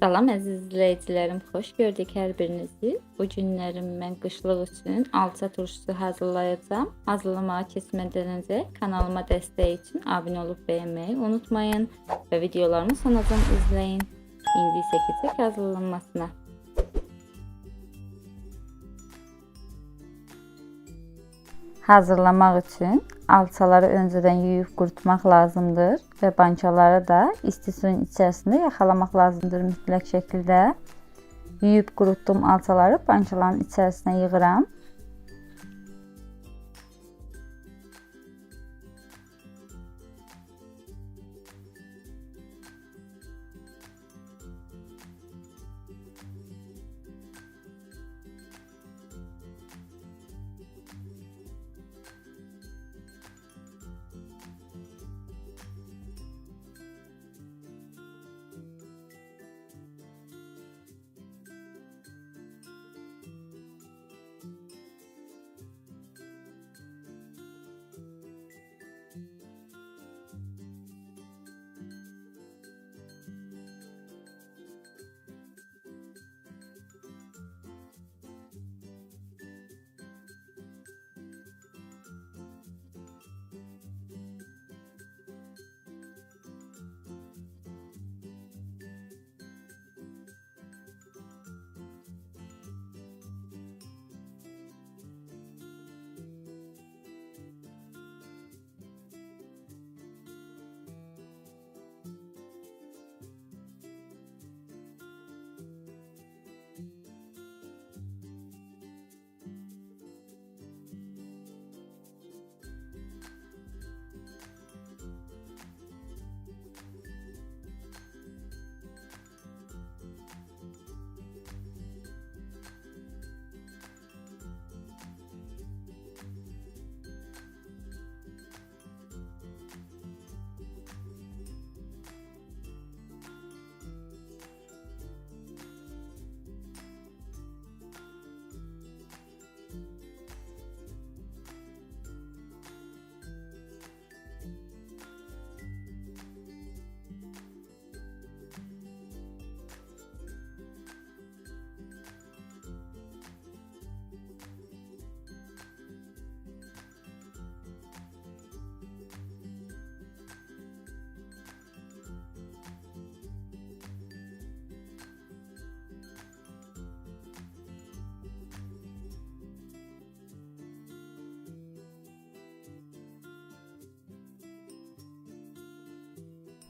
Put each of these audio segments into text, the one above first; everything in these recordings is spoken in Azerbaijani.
Salam əziz izləyicilərim, xoş gördük hər birinizi. Bu günlərim mən qışlıq üçün alça turşusu hazırlayacağam. Hazırlamağa keçmədən öncə kanalıma dəstək üçün abunə olub bəyənməyi unutmayın və videolarımı sonacan izləyin. İndi isə keçək hazırlanmasına. Hazırlamaq üçün alçaları öncədən yuyub qurutmaq lazımdır və bançaları da isti suyun içərisində yaxalamaq lazımdır mütləq şəkildə. Yuyub qurutduğum alçaları bançaların içərisinə yığıram.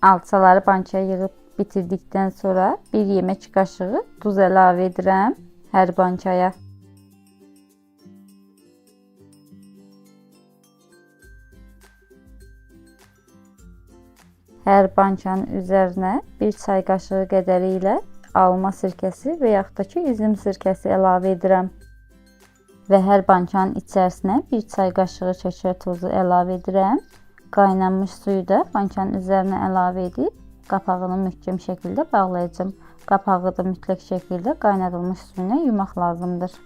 Alçaları bançaya yığıb bitirdikdən sonra 1 yemək qaşığı duz əlavə edirəm hər bançaya. Hər bançanın üzərinə 1 çay qaşığı qədəri ilə alma sirkəsi və yaxud da ki üzüm sirkəsi əlavə edirəm. Və hər bançanın içərisinə 1 çay qaşığı şəkər tozu əlavə edirəm. Qaynanmış suyu da bançanın üzərinə əlavə edib qapağını möhkəm şəkildə bağlayacağım. Qapağı da mütləq şəkildə qaynadılmış su ilə yumaq lazımdır.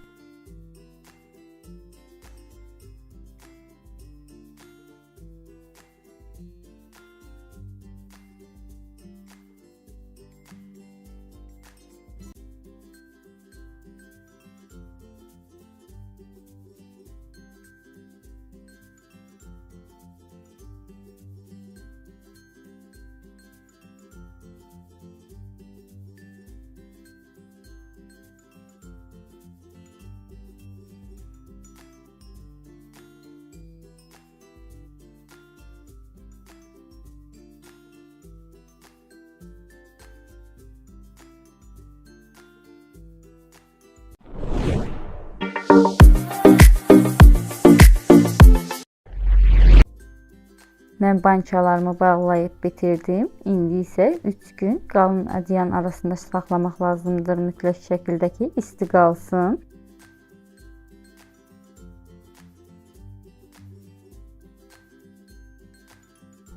Mən bançalarımı bağlayıb bitirdim. İndi isə 3 gün qalın adyan arasında saxlamaq lazımdır mütləq şəkildə ki isti qalsın.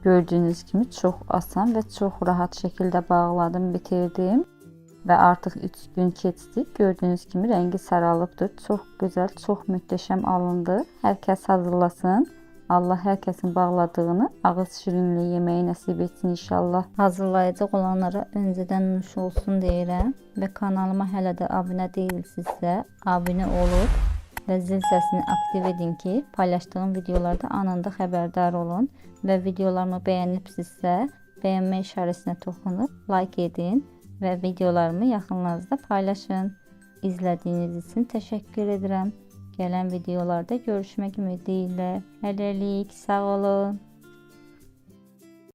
Gördüyünüz kimi çox asan və çox rahat şəkildə bağladım, bitirdim. Və artıq 3 gün keçdi. Gördüyünüz kimi rəngi saralıbdır. Çox gözəl, çox möhtəşəm alındı. Hər kəs hazırlasın. Allah hər kəsin bağladığını ağız şirinliyi yeməyi nəsib etsin inşallah. Hazırlayacaq olanlara öncədən nuş olsun deyirəm və kanalıma hələ də abunə deyilsinizsə, abunə olub və zil səsini aktiv edin ki, paylaşdığım videolarda anında xəbərdar olun və videolarımı bəyənibsinizsə, bəyənmə işarəsinə toxunub like edin və videolarımı yaxınlarınızda paylaşın. İzlədiyiniz üçün təşəkkür edirəm. Gələn videolarda görüşmək ümidi ilə. Hələlik, sağ olun.